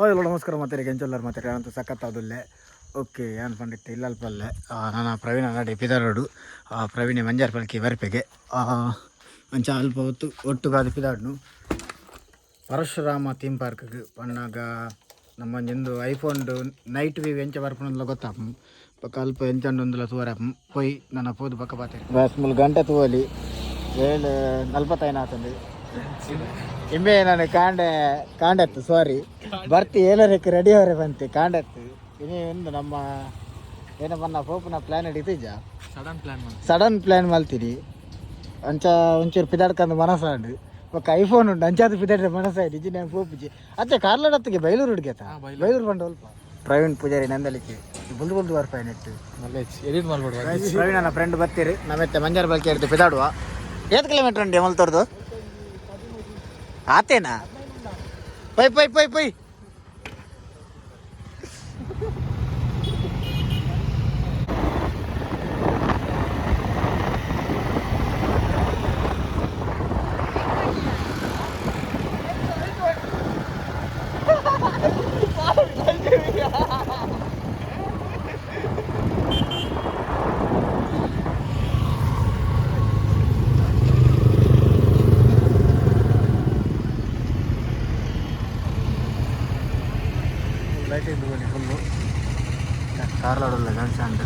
Hello ನಮಸ್ಕಾರ ಮಾತಾಡಿ ಕೆಂಚಲ್ಲರು ಮಾತಾಡಿ ಅಂತ ಸಖತ್ತಾದಲ್ಲೇ ಓಕೆ ಏನು ಪಂಡಿತ್ತು ಇಲ್ಲಲ್ಪಲ್ಲೇ ನಾನು ಪ್ರವೀಣ ನಾಡಿ ಪಿದಾರೋಡು ಪ್ರವೀಣೆ ಮಂಜಾರ ಪಲ್ಕಿ ವರಪೆಗೆ ಅಂಚ ಅಲ್ಪ ಹೊತ್ತು ಒಟ್ಟುಗಾದ ಪಿದಾಡ್ನು ಪರಶುರಾಮ ಥೀಮ್ ಪಾರ್ಕ್ಗೆ ಪಣ್ಣಾಗ ನಮ್ಮಂದು ಐಫೋನ್ ನೈಟ್ ವ್ಯೂ ಎಂಚ ಬರ್ಪಣಲ್ಲ ಗೊತ್ತಾಪ ಪಕ್ಕ ಅಲ್ಪ ಎಂಚಂಡೊಂದುಲ ತೂರಪ್ಪ ಪೊಯ್ ನನ್ನ ಪೋದು ಪಕ್ಕ ಪಾತೆ ಬಸ್ ಮೂರು ಗಂಟೆ ತೂವಲಿ 7:45 ಆತಂದು ಇಂಬೆ ನಾನು ಕಾಂಡೆತ್ತು ಸಾರಿ ಬರ್ತಿ ಏನರಕ್ಕೆ ರೆಡಿ ಅವರೇ ಬಂತೆ ಕಾಂಡೆತ್ತು ಇನ್ನೇ ಒಂದು ನಮ್ಮ ಏನೋ ಬನ್ನ ಪೋಪನ ಪ್ಲ್ಯಾನ್ ಹಿಡಿತೀಜ ಸಡನ್ ಪ್ಲ್ಯಾನ್ ಮಾಡ್ತೀನಿ ಅಂಚ ಒಂಚೂರು ಪಿದಾಡ್ಕೊಂಡು ಮನಸ್ಸಾಡು ಒಕ್ಕ ಐಫೋನ್ ಉಂಟು ಅಂಚಾದ ಪಿದಾಡ್ರೆ ಮನಸ್ಸಾಯ್ತು ಇಜ್ಜಿ ನಾನು ಪೋಪಿಜಿ ಅತ್ತೆ ಕಾರ್ಲಡತ್ತಿಗೆ ಬೈಲೂರು ಹುಡುಗೇತ ಬೈಲೂರು ಬಂದು ಸ್ವಲ್ಪ ಪ್ರವೀಣ್ ಪೂಜಾರಿ ನಂದಲಿಕ್ಕೆ ಬುಲ್ದು ಬರ್ಪಾಯಿ ನೆಟ್ಟು ಎಡಿಟ್ ಮಾಡ್ಬಿಡ್ಬೋದು ಪ್ರವೀಣ್ ನನ್ನ ಫ್ರೆಂಡ್ ಬರ್ತೀರಿ ನಮ್ಮತ್ತೆ ಮಂಜಾರ ಬಲ್ಕಿ ಇರ್ತೀವಿ ಪಿದಾಡುವ 8 ಕಿಲೋಮೀಟ್ರ್ ಉಂಟು ಮಲ್ತೋರ್ದು ಆತೇನಾ ಪೈ ಪೈ ಪೈ ಪೈ ಲೈಟ್ ಇದ್ದು ಫುಲ್ಲು ಕಾರ್ಲಾಡಲ್ಲ ಜಂಕ್ಷನ್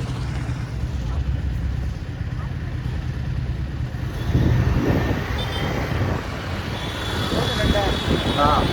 ಹಾಂ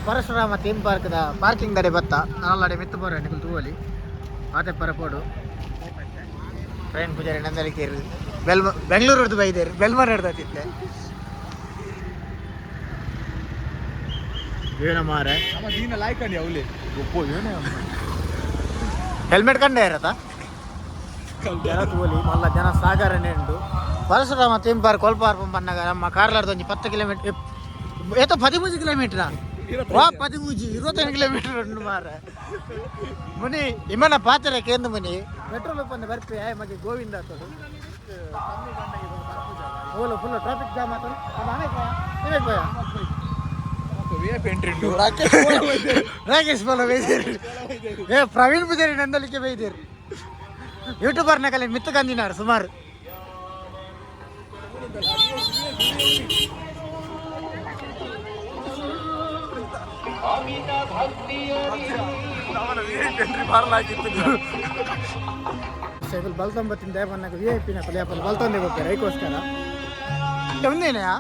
ಪರಶುರಾಮ ಥೀಮ್ ಪಾರ್ಕ್ದ ಪಾರ್ಕಿಂಗ್ ದಡೆ ಬತ್ತ ನಾಲ್ಡೆ ಮಿತ್ತು ಬರೋ ನಿಕಲು ತೂವಲಿ ಆತೆ ಪರಪೋಡು ಟ್ರೈನ್ ಪೂಜಾರಿ ನಂದಲಿಕೇರಿ ಬೆಂಗಳೂರು ಹಿಡ್ದು ಬೈದೇರಿ ಬೆಲ್ಮರ್ ಹಿಡ್ದತ್ತಿತ್ತೆ ಏನ ಮಾರೆ ಲಾಯ್ಕಂಡಿ ಅವಲಿ ಹೆಲ್ಮೆಟ್ ಕಂಡೆ ಇರತ್ತ ಜನ ತೂವಲಿ ಮಲ್ಲ ಜನ ಸಾಗರನೇ ಉಂಟು ಪರಶುರಾಮ ಥೀಮ್ ಪಾರ್ಕ್ ಕೊಲ್ಪಾರ್ಪಂ ಪನ್ನಗ ನಮ್ಮ ಕಾರ್ಲಾರ್ದು ಒಂಜಿ 10 ಕಿಲೋಮೀಟರ್ ಏತ 13 ಕಿಲೋಮೀಟ್ರಾ 25 ಕಿಲೋಮೀಟರ್ ಉಂಟು ಮಾರ ಮುನಿ ಇಮ್ಮನ ಪಾತ್ರೆ ಕೇಂದ್ರ ಮುನಿ ಪೆಟ್ರೋಲ್ ಪಂದು ಬರ್ಪೆ ಮಗೆ ಗೋವಿಂದ ಆತದು ಓಲು ಫುಲ್ ಟ್ರಾಫಿಕ್ ಜಾಮ್ ಆತದು ರಾಕೇಶ್ ಬೋಲ ಬೈದೇರಿ ಪ್ರವೀಣ್ ಪೂಜಾರಿ ನಂದಲಿಕ್ಕೆ ಬೈದೇರಿ ಯೂಟ್ಯೂಬರ್ನ ಕಲೆ ಮಿತ್ತು ಕಂದಿನಾರು ಸುಮಾರು ಸೈಕಲ್ ಬಲ್ತೊಂಬತ್ತಿನ ದೇವನ್ನಾಗ ವಿ ಐ ಪಿನ ಕಲಿಯಪ್ಪಲ್ಲಿ ಬಲ್ತೊಂದೇ ಹೋಗ್ತಾರೆ ಐಕೋಸ್ಕರ ಒಂದೇನೆಯಾ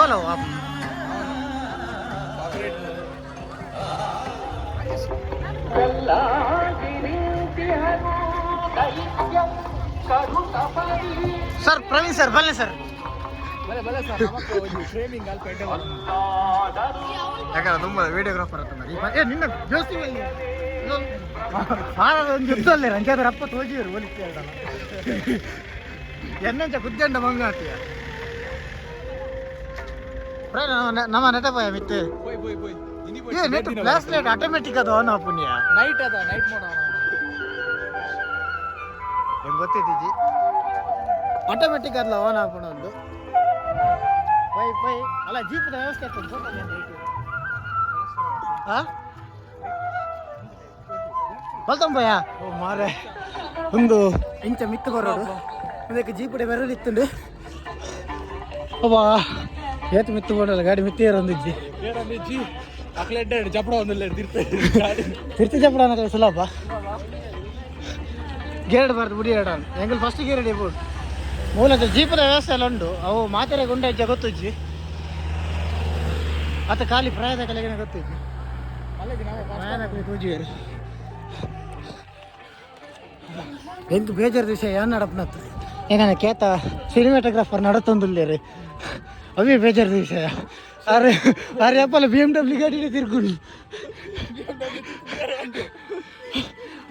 ಓಲೋ ಸರ್ ಪ್ರವೀಣ್ ಸರ್ ಬನ್ನಿ ಸರ್ ಯಾಕಂದ್ರೆ ತುಂಬ ವಿಡಿಯೋಗ್ರಾಫರ್ ಅಂತ ನಿನ್ನ ಜೋಸ್ತಿ ಒಂದು ಯುದ್ಧಲ್ಲೇ ರಂಜಾದ್ರ ಅಪ್ಪ ತೋಜಿರು ಹೋಲಿಕೆ ಎನ್ನಂಚ ಕುದ್ದಂಡ ಮಂಗಾತಿಯ ನಮ್ಮ ನೆಟಪಾಯ ಮಿತ್ತೆ ನೆಟ್ ಫ್ಲಾಶ್ ಲೈಟ್ ಆಟೋಮೆಟಿಕ್ ಅದು ಆನ್ ಪುಣ್ಯ ನೈಟ್ ಅದ ನೈಟ್ ಮೋಡ್ ಹೆಂಗೆ ಗೊತ್ತಿದ್ದೀಜಿ ಆಟೋಮೆಟಿಕ್ ಅದಲ್ಲ ಆನ್ ಆಪಣ ಒಂದು ಪೈ ಪೈ ಅಲ್ಲ ಜೀಪದ ವ್ಯವಸ್ಥೆ ಹಾಂ ಬಲ್ತಂಬಯ್ಯ ಓ ಮಾರೆ ಒಂದು ಇಂಚ ಮಿತ್ತು ಬರೋದು ಅದಕ್ಕೆ ಜೀಪಡೆ ಬರೋದಿತ್ತುಂಡು ಅಬ್ಬಾ ಏತು ಮಿತ್ತು ಬೋಡಲ್ಲ ಗಾಡಿ ಮಿತ್ತಿ ಏರೊಂದಿಜ್ಜಿ ಅಕ್ಲೆಡ್ಡೆ ಚಪ್ಪಡ ಒಂದಿಲ್ಲ ತಿರ್ತಿ ಚಪ್ಪಡ ಅನ್ನೋ ಸುಲಭ ಗೇರ್ಡ್ ಬಾರ್ದು ಬುಡಿ ಎರಡ ಎಂಗಲ್ ಫಸ್ಟ್ ಗೇರ್ ಹಿಡಿಯಬಹುದು ಮೂಲದ ಜೀಪದ ವ್ಯವಸ್ಥೆ ಎಲ್ಲ ಉಂಟು ಅವು ಮಾತೆರೆ ಗುಂಡ ಹೆಜ್ಜೆ ಗೊತ್ತುಜ್ಜಿ ಅತ್ತ ಖಾಲಿ ಪ್ರಾಯದ ಕಲೆಗೆ ಗೊತ್ತುಜ್ಜಿ ತೂಜಿಯರು ಎಂತ ಬೇಜಾರು ವಿಷಯ ಏನು ನಡಪನತ್ತು ಏನಾನ ಕೇತ ಸಿನಿಮಾಟೋಗ್ರಾಫರ್ ನಡತೊಂದುಲ್ಲೆ ರೀ ಅವೇ ಬೇಜಾರದ ವಿಷಯ. ಅರೆ ಅರೆ ಅಪ್ಪಲ್ಲ BMW ಗಾಡಿನೇ ತಿರ್ಕೊಂಡು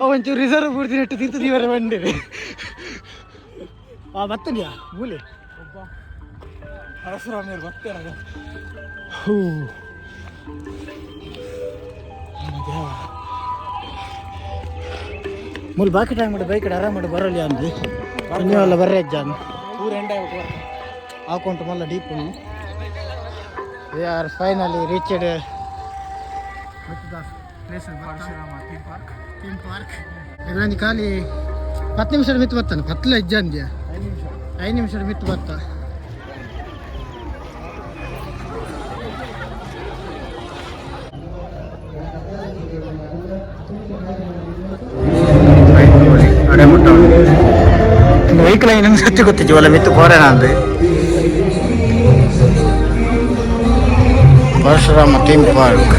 ಅವಂಚೂರು ರಿಸರ್ವ್ ಪೂರ್ತಿ ನೆಟ್ಟು ತಿರ್ತದ ಇವರ ಬಂಡಿ ರೀ. ಬತ್ತನ್ಯಾ ಮೂಲೆ ಪರಶುರಾಮ ಬರ್ತೇನ ಹೂ ಮೂಲ ಬಾಕಿ ಟೈಮ್ ಮಾಡಿ ಬೈಕ್ ಆರಾಮ ಮಾಡಿ ಬರಲಿ ಅಂದ್ರಿ ನೀವೆಲ್ಲ ಬರ್ರಿ ಅಜ್ಜ ಹಾಕೊಂಟು ಮಲ್ಲ ಡೀಪ್ we are finally reached Parashurama theme park. ಇದರಲ್ಲಿ ಖಾಲಿ 10 ನಿಮಿಷ ಮಿತ್ತು ಬರ್ತಾನೆ 10 ಹೆಜ್ಜೆ ಅಂದ್ಯಾ 5 ನಿಮಿಷ ಮಿತ್ತು ಬರ್ತಾ. ವೆಹಿಕಲ್ ನಂಗೆ ಸಚ್ಚು ಗೊತ್ತಿದ್ವಿ ಒಲ್ಲ ಮಿತ್ತು ಕೋರೇನ ಅಂದು ಪರಶುರಾಮ ಥೀಮ್ ಪಾರ್ಕ್.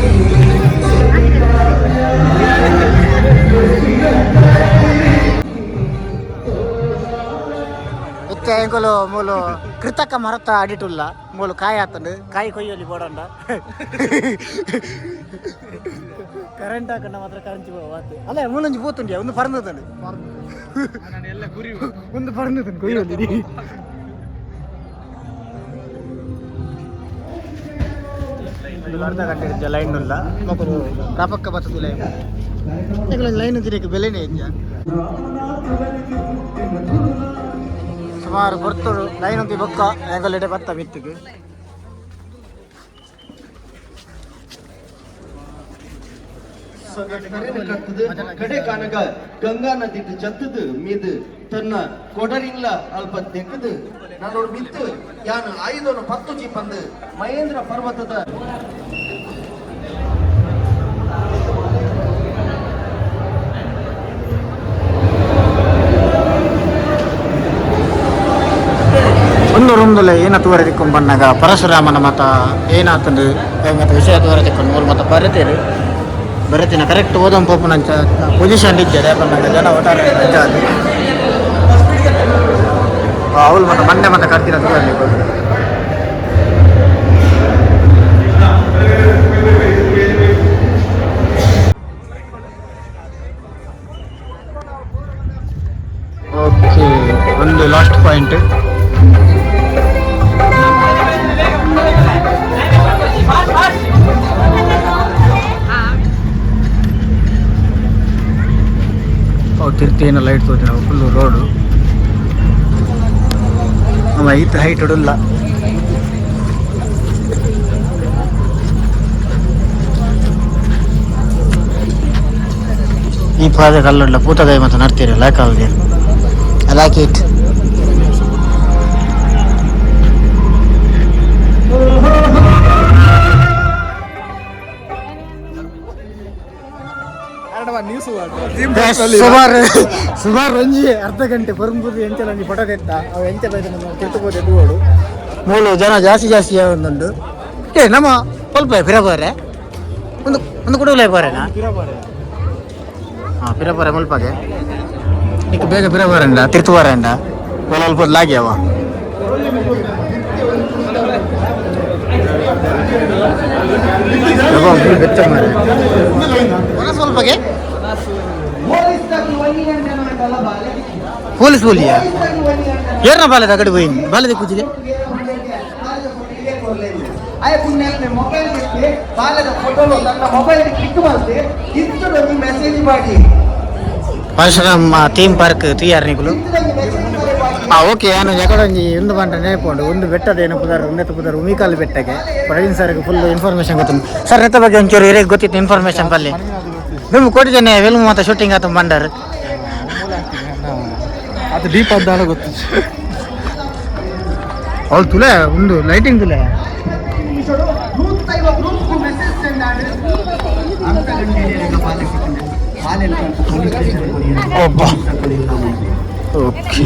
ಎಂಕಲು ಮೂಲು ಕೃತಕ ಮರತ ಅಡಿಟುಲ್ಲ ಮೂಲು ಕಾಯಿ ಆತಂಡು ಕಾಯಿ ಕೊಯ್ಯಲಿ ಬೋಡಂಡ ಕರೆಂಟ್ ಹಾಕೊಂಡ ಮಾತ್ರ ಕರೆಂಟ್ ಹೋಗ್ತು ಅಲ್ಲ ಮೂಲೊಂಜಿ ಪೋತುಂಡ್ಯ ಒಂದು ಪರಂದತಂಡು ಒಂದು ಪರಂದತಂಡು ಕೊಯ್ಯಲಿ ಅರ್ಧ ಗಂಟೆ ಇದ್ದ ಲೈನ್ ಇಲ್ಲ ಮಕ್ಕಳು ಕಾಪಕ್ಕ ಬರ್ತದೆ ಲೈನ್ ಲೈನ್ ತಿರಕ್ಕೆ ಬೆಲೆನೇ ಇದ್ದ ಸುಮಾರು ಬರ್ತಡು ಲೈನ್ ಅಂತ ಬೊಕ್ಕ ಹೆಂಗಲ್ಲೆಡೆ ಬತ್ತ ಮಿತ್ತಿಗೆ ಕಡೆ ಕಾನಗ ಗಂಗಾ ನದಿ ಜತ್ತದು ಮಿದು ತನ್ನ ಕೊಡರಿಲ್ಲ ಅಲ್ಪ ತೆಗೆದು ನಾನು ಮಿತ್ತು ಯಾನು 510 ಜೀಪಂದು ಮಹೇಂದ್ರ ಪರ್ವತದ ಒಂದು ರೂಮ್ದಲ್ಲ ಏನ ತೂರ ತಿಕ್ಕೊಂಡು ಬಂದಾಗ ಪರಶುರಾಮನ ಮತ ಏನಾತಂದು ಹೆಂಗಂತ ವಿಷಯ ತೂರ ತಿಕ್ಕೊಂಡು ಮೂರು ಮತ ಬರತಿನ ಕರೆಕ್ಟ್ ಓದಂ ಪೋಪುನಂಚ ಪೊಸಿಷನ್ ಇದ್ದಾರೆ ಯಾಕಂದ್ರೆ ಜನ ಒಟ್ಟಾರೆ ರಜೆ ಅದು ಅವಳು ಮತ್ತೆ ಮಂಡೆ ಮತ್ತೆ ಕರ್ತಿನ ತೂರಲ್ಲಿ ಓಕೆ ಒಂದು ಲಾಸ್ಟ್ ಪಾಯಿಂಟ್ ತಿರ್ತಿನ ಲೈಟ್ ತೋತಿ ನಾವು ಫುಲ್ಲು ರೋಡು ಹೈಟ್ ಇಡಲ್ಲ ಈ ಪ್ರಾಜೆಕ್ಟ್ ಅಲ್ಲಲ್ಲ ಪೂತಗಾಯಿ ಮತ್ತು ನಡ್ತೀರಿ ಲೈಕ್ ಆಲ್ಗೆ ಐ ಲೈಕ್ ಇಟ್. ಸುಮಾರು ಒಂಜಿ ಅರ್ಧ ಗಂಟೆ ಬರುಂಬುದು ಎಂಚಲ ಒಂಜಿ ಫೋಟೋ ತೆತ್ತ ಅವು ಎಂಚ ಬೈದ ತಿರ್ತುಬೋದು ಎದುಗೋಡು ಮೂಲು ಜನ ಜಾಸ್ತಿ ಒಂದೊಂದು ನಮ್ಮ ಸ್ವಲ್ಪ ಪಿರಬಾರೆ ಒಂದು ಕುಡುಗಲೇ ಬಾರೇನಾ ಹಾಂ ಪಿರಬಾರೆ ಮುಲ್ಪಾಗೆ ಈಗ ಬೇಗ ಪಿರಬಾರಂಡ ತಿರ್ತುವಾರಂಡ ಸ್ವಲ್ಪ ಲಾಗ್ಯಾವ ಬೆಚ್ಚ ಮಾರೆ ಸ್ವಲ್ಪಗೆ ಪೊಲೀಸ್ ಬೋಲಿಯಾ ಏರ್ನ ಬಾಲದ ಕಡೆ ಹೋಗಿ ಬಾಲದ ಕೂತಿದೆ ಪರಶುರಾಮ ಥೀಮ್ ಪಾರ್ಕ್ ತಯಾರಣಿಗಳು ಓಕೆ ನಾನು ಎಕಡೊಂಜಿ ಒಂದು ಬಂಟ ನೆನಪುಂಡು ಒಂದು ಬೆಟ್ಟದ ಏನು ಪುದಾರು ಉನ್ನತ ಪುದಾರು ಉಮಿಕಾಲು ಬೆಟ್ಟಕ್ಕೆ ಪ್ರವೀಣ್ ಸರ್ಗೆ ಫುಲ್ ಇನ್ಫಾರ್ಮೇಶನ್ ಗೊತ್ತುಂಟು ಸರ್ ನೆತ್ತ ಬಗ್ಗೆ ಒಂಚೂರು ಹಿರಿಯ ಗೊತ್ತಿತ್ತು ಇನ್ಫಾರ್ಮೇಶನ್ ಪಲ್ಲಿ ನಿಮ್ಮ ಕೊಟ್ಟಿದ್ದೇನೆ ಫಿಲ್ಮ್ ಮತ್ತು ಶೂಟಿಂಗ್ ಆತ ಬಂಡಾರ ಅದು ಡೀಪ್ ಆದ ಗೊತ್ತು ಅವ್ಳು ತುಲೆ ಒಂದು ಲೈಟಿಂಗ್ ತುಲೆ ಓಕೆ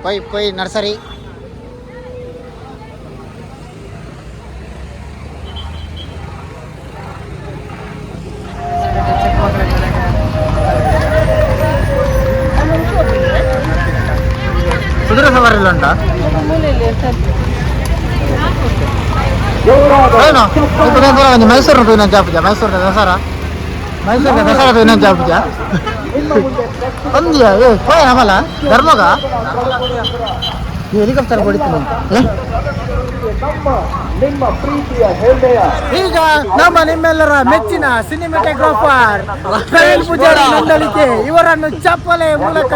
ಪೈ ನರ್ಸರಿ. ಕುದುರೆ ಸವಾರಿ ಇಲ್ಲ ಉಂಟಾ? ಮೈಸೂರು ಇನ್ನೊಂದು ಜಾಪುಜ, ಮೈಸೂರಿನ ದಸರಾ ಇನ್ನೊಂದು ಜಾಪುಜ ಒಂದಿಯಾ ಹೋಯ ನಮಲ ಧರ್ಮಗ ಹೆಲಿಕಾಪ್ಟರ್ ಹೊಡಿತೀನಿ. ಈಗ ನಿಮ್ಮೆಲ್ಲರ ಮೆಚ್ಚಿನ ಸಿನಿಮಾಟೋಗ್ರಾಫರ್ ಪ್ರವೀಣ್ ಪೂಜಾರಿ ನಂದಳಿಕೆ ಇವರನ್ನು ಚಪ್ಪಲೆ ಮೂಲಕ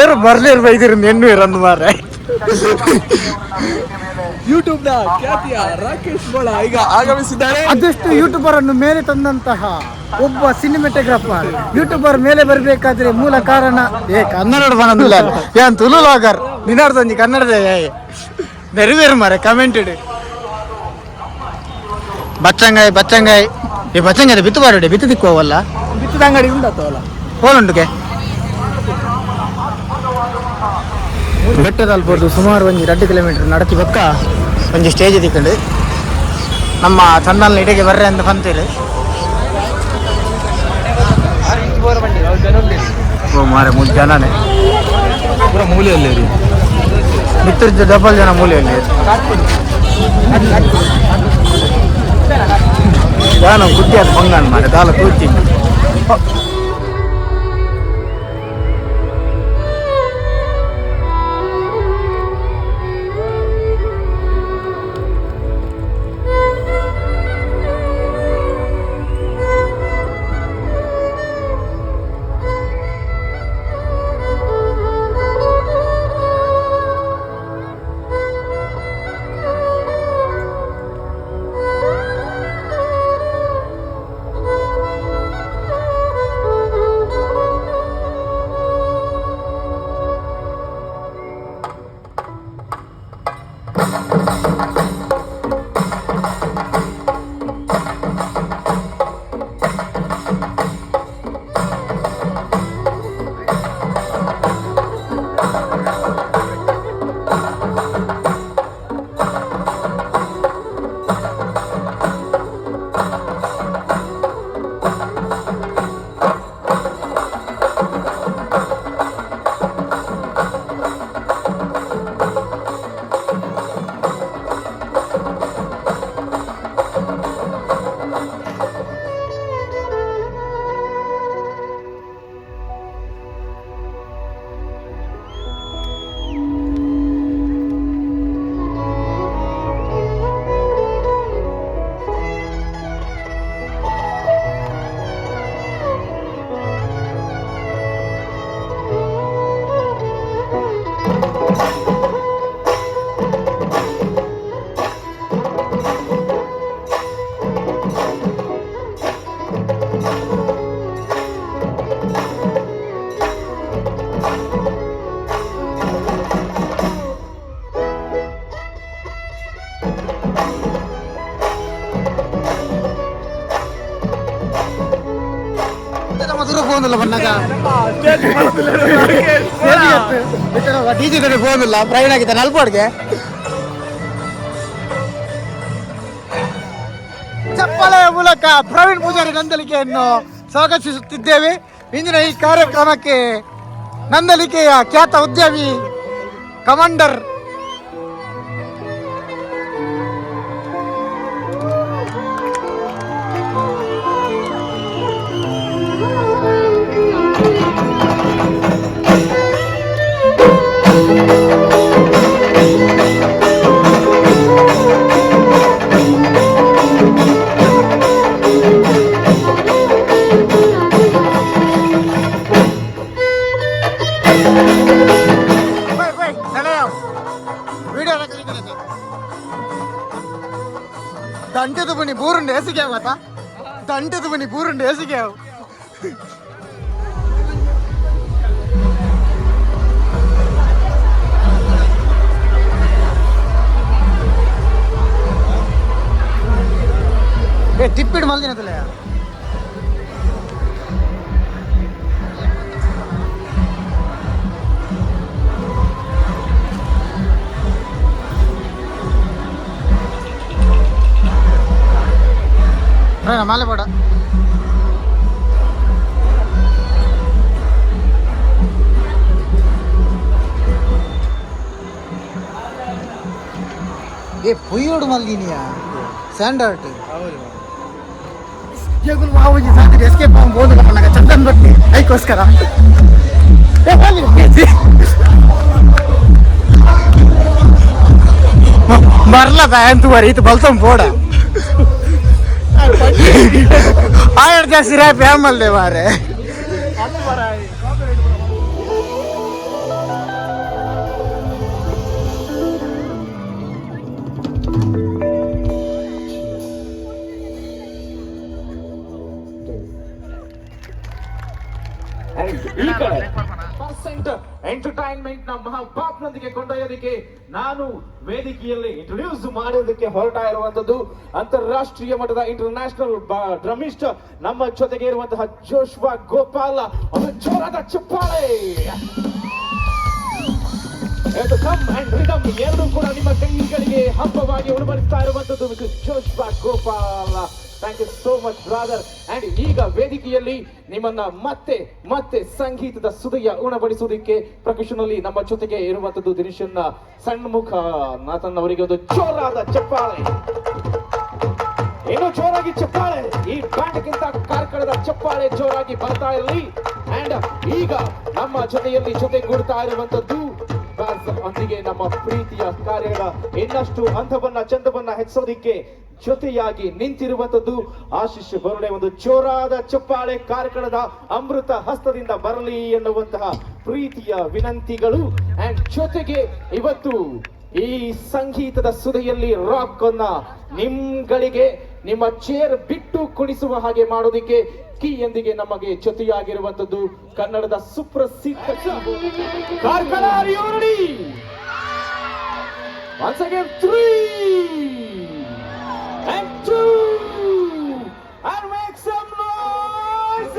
ಏರು ಬರ್ಲಿರುವ ಇದ್ರ ನೆನ್ನು ಇರನ್ನು ಮಾರೆ ಯೂಟ್ಯೂಬ್ನ ಖ್ಯಾತಿಯ ರಾಕೇಶ್ ಬೋಳ ಈಗ ಆಗಮಿಸಿದ್ದಾರೆ. ಅದೆಷ್ಟು ಯೂಟ್ಯೂಬರ್ ಅನ್ನು ಮೇಲೆ ತಂದಂತಹ ಒಬ್ಬ ಸಿನಿಮಾಟೋಗ್ರಾಫರ್ ಯೂಟ್ಯೂಬರ್ ಮೇಲೆ ಬರಬೇಕಾದ್ರೆ ಮೂಲ ಕಾರಣ ಕನ್ನಡ ಬಂದಿಲ್ಲ ಏನ್ ತುಳು ಲಾಗರ್ ನಿನ್ನಾಡ್ದೊಂದು ಕನ್ನಡದ ನೆರವೇರು ಮಾರೆ ಕಮೆಂಟೆಡ್ ಬಚ್ಚಂಗಾಯಿ ಈ ಬಚ್ಚಂಗಾಯಿ ಬಿತ್ತು ಬಾರಡೆ ಬಿತ್ತು ದಿಕ್ಕೋವಲ್ಲ ಬಿತ್ತದ ಅಂಗಡಿ ಉಂಟಲ್ಲ ಹೋಲುಂಡುಗೆ ಬೆಟ್ಟದಲ್ಬೋದು ಸುಮಾರು ಒಂದು 2 ಕಿಲೋಮೀಟರ್ ನಡತಿ ಬಕ್ಕ ಒಂದು ಸ್ಟೇಜ್ ತಿಕ್ಕೊಂಡು ನಮ್ಮ ಚಂದನ್ ಇಡೆಗೆ ಬರ್ರೆ ಅಂತ ಬಂತೀರಿ. ಮಾರೆ 3 ಜನನೇ ಪೂರ ಮೂಲೆಯಲ್ಲೇ ರೀ ಮಿತ್ರ ಡಬಲ್ ಜನ ಮೂಲೆಯಲ್ಲಿ ನಾನು ಗುಡ್ಡಿ ಅದು ಬಂಗಾಣ ಮಾರೆ ದಾಲ ತೂಚಿ ಡಿಜಿ ಫೋನಿಲ್ಲ ಪ್ರವೀಣ್ ಆಗಿದ್ದಾನೆ ಅಲ್ಪಾಡ್ಗೆ ಚಪ್ಪಲೆಯ ಮೂಲಕ ಪ್ರವೀಣ್ ಪೂಜಾರಿ ನಂದಲಿಕೆಯನ್ನು ಸ್ವಾಗತಿಸುತ್ತಿದ್ದೇವೆ. ಇಂದಿನ ಈ ಕಾರ್ಯಕ್ರಮಕ್ಕೆ ನಂದಲಿಕೆಯ ಖ್ಯಾತ ಉದ್ಯಮಿ ಕಮಾಂಡರ್ ದಂಟದ ಬನ್ನಿ ಬೂರುಂಡೆ ಎಸಿಗೆ ಮಾತಾ ದಂಟದ ಬನ್ನಿ ಬೂರುಂಡೆ ಎಸಿಗೆ ಟಿಪ್ಪಿಡ್ ಮಲ್ದಿನದಲ್ಲ ಮಾಲೆ ಬೇಡ. ಏ ಪುಯ್ಯೋಡು ಮಲ್ಗಿನಿಯಾ ಸ್ಯಾಂಡರ್ಟ್ ಜಗುಲ್ ಬಾಬುಜಿ ಸಾಧ್ಯ ಎಸ್ಕೇಪ್ ಬೋದು ನನಗೆ ಚಂದನ್ ಬಟ್ಟಿ ಅದಕ್ಕೋಸ್ಕರ ಬರ್ಲದ ಎಂತ ಬರೀ ಇದು ಬಲ್ತಂ ಪೋಡ ಆಯರ್ ಜಾಸ್ತಿ ರ್ಯಾಪ್ ಯಾಮಲ್ದೆ ಮಾರೆ ಎಂಟರ್ಟೈನ್ಮೆಂಟ್ ನ ಮಹಾಪಾಪ್ನೊಂದಿಗೆ ಕೊಂಡೊಯ್ಯೋದಕ್ಕೆ ನಾನು ವೇದಿಕೆಯಲ್ಲಿ ಇಂಟ್ರೊಡ್ಯೂಸ್ ಮಾಡೋದಕ್ಕೆ ಹೊರಟ ಇರುವಂತದ್ದು ಅಂತಾರಾಷ್ಟ್ರೀಯ ಮಟ್ಟದ ಇಂಟರ್ನ್ಯಾಷನಲ್ ಡ್ರಮಿಸ್ಟ್ ನಮ್ಮ ಜೊತೆಗೆ ಇರುವಂತಹ ಜೋಶ್ವಾ ಗೋಪಾಲ ಒಂದು ಜೋರಾದ ಚಪ್ಪಾಳೆ. ಕಮ್ ಅಂಡ್ ರಿದಮ್ ಎರಡೂ ಕೂಡ ನಿಮ್ಮ ಕೈಗಳಿಗೆ ಹಬ್ಬವಾಗಿ ಉಣಬಡಿಸ್ತಾ ಇರುವಂತದ್ದು Joshua Gopala. Thank you so much brother. And ಈಗ ವೇದಿಕೆಯಲ್ಲಿ ನಿಮ್ಮನ್ನ ಮತ್ತೆ ಸಂಗೀತದ ಸುದಯ ಉಣಬಡಿಸುವುದಕ್ಕೆ ಪ್ರೊಫೆಷನಲಿ ನಮ್ಮ ಜೊತೆಗೆ ಇರುವಂತದ್ದು ದಿನೇಶನ್ನ ಸಣ್ಣ ನಾಥನ್ ಅವರಿಗೆ ಒಂದು ಜೋರಾದ ಚಪ್ಪಾಳೆ. ಇನ್ನೂ ಜೋರಾಗಿ ಚಪ್ಪಾಳೆ. ಈ ಬ್ಯಾಂಡ್ಗಿಂತ ಕಾರ್ಕಳದ ಚಪ್ಪಾಳೆ ಜೋರಾಗಿ ಬರ್ತಾ ಇರಲಿ. ಅಂಡ್ ಈಗ ನಮ್ಮ ಜೊತೆಯಲ್ಲಿ ಜೊತೆಗೂಡ್ತಾ ಇರುವಂತದ್ದು ಒಂದಿಗೆ ನಮ್ಮ ಪ್ರೀತಿಯ ಕಾರ್ಯಗಳ ಇನ್ನಷ್ಟು ಹಂತವನ್ನ ಚಂದವನ್ನ ಹೆಚ್ಚೋದಿಕ್ಕೆ ಜೊತೆಯಾಗಿ ನಿಂತಿರುವಂತದ್ದು ಆಶೀಶ್ ಬರುಳೆ. ಒಂದು ಜೋರಾದ ಚಪ್ಪಾಳೆ ಕಾರ್ಕಳದ ಅಮೃತ ಹಸ್ತದಿಂದ ಬರಲಿ ಎನ್ನುವಂತಹ ಪ್ರೀತಿಯ ವಿನಂತಿಗಳು. ಅಂಡ್ ಜೊತೆಗೆ ಇವತ್ತು ಈ ಸಂಗೀತದ ಸುದೆಯಲ್ಲಿ ರಾಕ್ ಅನ್ನ ನಿಮ್ಗಳಿಗೆ ನಿಮ್ಮ ಚೇರ್ ಬಿಟ್ಟು ಕುಣಿಸುವ ಹಾಗೆ ಮಾಡೋದಿಕ್ಕೆ ಕೀಯೊಂದಿಗೆ ನಮಗೆ ಜೊತೆಯಾಗಿರುವಂತದ್ದು ಕನ್ನಡದ ಸುಪ್ರಸಿದ್ಧ Karkala. Once again 3 and 2 and make some noise.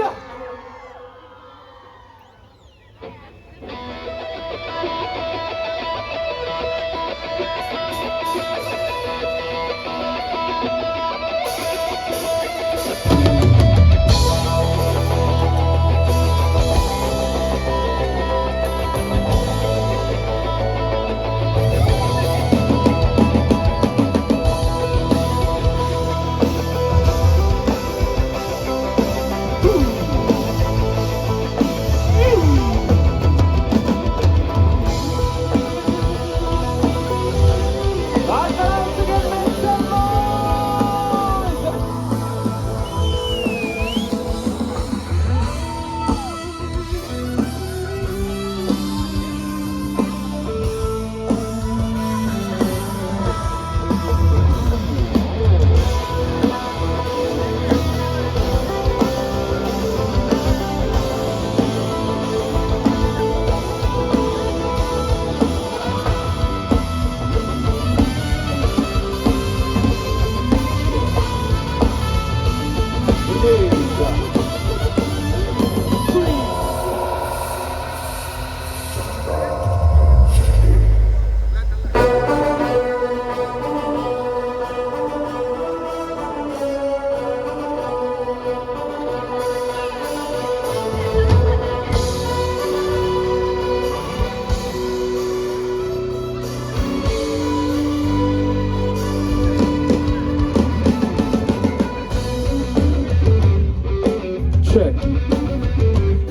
Check.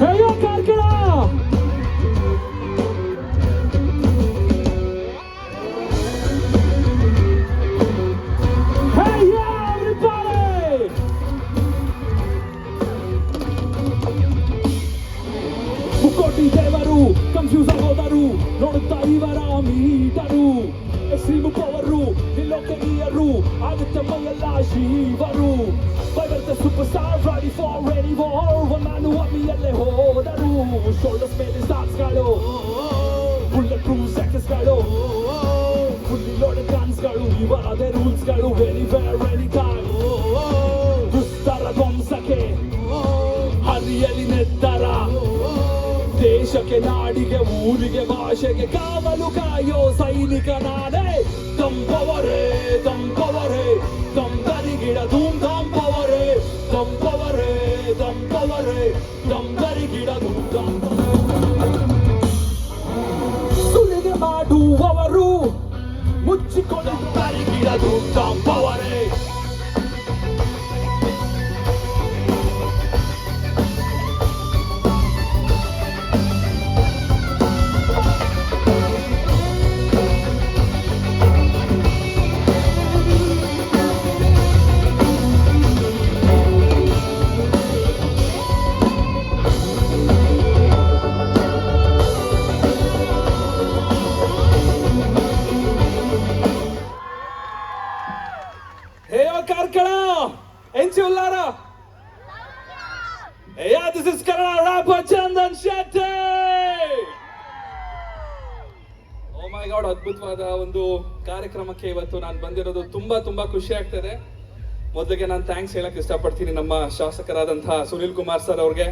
Hey yo, Karkala! Hey yo, everybody! Bukoti devaru, confuse agodaru, nodutta ivara meetaru, extreme poweru, nilokegiyaru, agutte mayella shivaru. The superstar ready for one man who want me at the hodaru. Shoulders made his arms galo, bulletproof seconds galo, fully loaded guns galo. You are the rules galo, anywhere, anytime. Dustara gomsake, hariyali nettara. ದೇಶಕ್ಕೆ ನಾಡಿಗೆ ಊರಿಗೆ ಭಾಷೆಗೆ ಕಾವಲು ಕಾಯೋ ಸೈನಿಕ ನಾನೇ. ತಂಪವರೇ ತಂಪವರೇ ತಂಪರಿ ಗಿಡ ಧೂಮ್ ತಂಪವರೇ tutta power. Karkala, Enchulara. Yeah, this is Kannada rapper Chandan Shetty. Oh my God, ಅದ್ಭುತವಾದ ಒಂದು ಕಾರ್ಯಕ್ರಮಕ್ಕೆ ಇವತ್ತು ನಾನು ಬಂದಿರೋದು ತುಂಬಾ ಖುಷಿ ಆಗ್ತದೆ. ಮೊದಲಿಗೆ ನಾನು ಥ್ಯಾಂಕ್ಸ್ ಹೇಳಕ್ ಇಷ್ಟಪಡ್ತೀನಿ ನಮ್ಮ ಶಾಸಕರಾದಂತಹ ಸುನಿಲ್ ಕುಮಾರ್ ಸರ್ ಅವ್ರಿಗೆ.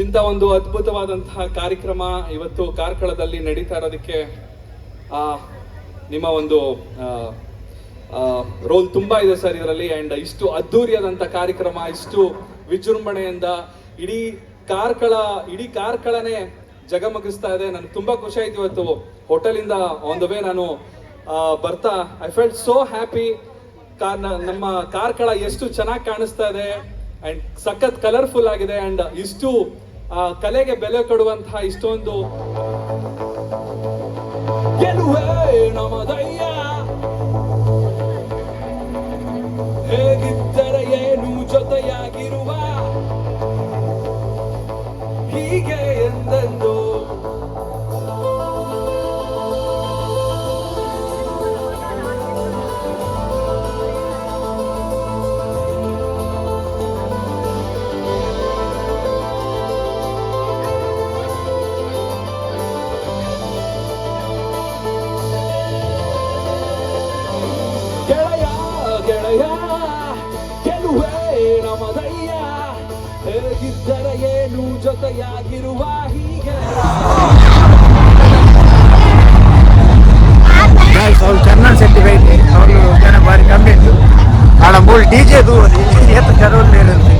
ಇಂಥ ಒಂದು ಅದ್ಭುತವಾದಂತಹ ಕಾರ್ಯಕ್ರಮ ಇವತ್ತು ಕಾರ್ಕಳದಲ್ಲಿ ನಡೀತಾ ಇರೋದಕ್ಕೆ ನಿಮ್ಮ ಒಂದು ರೋಲ್ ತುಂಬಾ ಇದೆ ಸರ್ ಇದರಲ್ಲಿ. ಅಂಡ್ ಇಷ್ಟು ಅದ್ದೂರಿಯಾದಂಥ ಕಾರ್ಯಕ್ರಮ, ಇಷ್ಟು ವಿಜೃಂಭಣೆಯಿಂದ ಇಡೀ ಕಾರ್ಕಳನೇ ಜಗಮಗಿಸ್ತಾ ಇದೆ. ನನಗೆ ತುಂಬಾ ಖುಷಿ ಆಯ್ತು ಇವತ್ತು ಹೋಟೆಲಿಂದ ಆನ್ ದ ವೇ ನಾನು ಬರ್ತಾ ಐ ಫೆಲ್ಟ್ ಸೋ ಹ್ಯಾಪಿ. ನಮ್ಮ ಕಾರ್ಕಳ ಎಷ್ಟು ಚೆನ್ನಾಗಿ ಕಾಣಿಸ್ತಾ ಇದೆ ಅಂಡ್ ಸಖತ್ ಕಲರ್ಫುಲ್ ಆಗಿದೆ. ಅಂಡ್ ಇಷ್ಟು ಕಲೆಗೆ ಬೆಲೆ ಕೊಡುವಂತಹ ಇಷ್ಟೊಂದು ಗೆಲುವೆ ನಮ್ಮದಯ್ಯ, ಹೇಗಿದ್ದರೆ ಏನು ಜೊತೆಯಾಗಿರುವ ಹೀಗೆ ಎಂದೆಂದು. ಗೆಳೆಯ ಗೆಳೆಯ ಗೆಲುವೆ ನಮ್ಮದಯ್ಯ, ಹೇಗಿದ್ದರೆ ಏನು ಜೊತೆಯಾಗಿರುವ ಹೀಗೆ. ಅವ್ರು ಚಂದನ್ ಶೆಟ್ಟಿ ಬೈಟಿ ಅವರು ಜನ ಬಾರಿ ಕಮ್ಮಿ ಇತ್ತು. ಆಡ ಮೂರು ಡಿಜೆ ದೂರಿ ಎತ್ತು ಜರವಲ್ಲಿ ಇರುತ್ತೆ.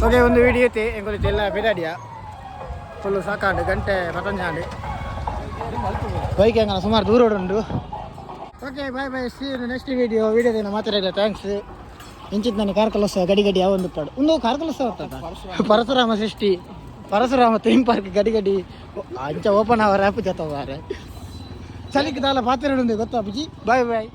ಓಕೆ, ಒಂದು ವಿಡಿಯೋ ಐತೆ ಎಂಗೊಳಿತೆ ಎಲ್ಲ ಬೆದಾಡಿಯ ಫುಲ್ಲು ಸಾಕಾಂಡು ಗಂಟೆ ಪತಂಜಾಂಡು ಬೈಕ್ ಹಂಗಲ್ಲ ಸುಮಾರು ದೂರ ಉಂಡು. ಓಕೆ, ಬಾಯ್ ಸಿ ನೆಕ್ಸ್ಟ್ ವಿಡಿಯೋದೇನು ಮಾತಾಡಿಲ್ಲ. ಥ್ಯಾಂಕ್ಸ್. ಇಂಚಿತ್ ನನಗೆ ಕಾರ್ಕಲೋತ್ಸವ ಗಡಿ ಯಾವೊಂದು ಪಾಡು ಒಂದು ಕಾರ್ಕಲೋತ್ಸವ ಪರಶುರಾಮ ಸೃಷ್ಟಿ ಪರಶುರಾಮ ಥೀಮ್ ಪಾರ್ಕ್ ಗಡಿ ಅಂಚ ಓಪನ್ ಅವರ್ ಆ್ಯಪ್ ಜೊತೆ ಚಲಿಕ್ಕೆ ದಾಲ ಪಾತ್ರ ಗೊತ್ತಾ ಅಪ್ಪಾಜಿ. ಬಾಯ್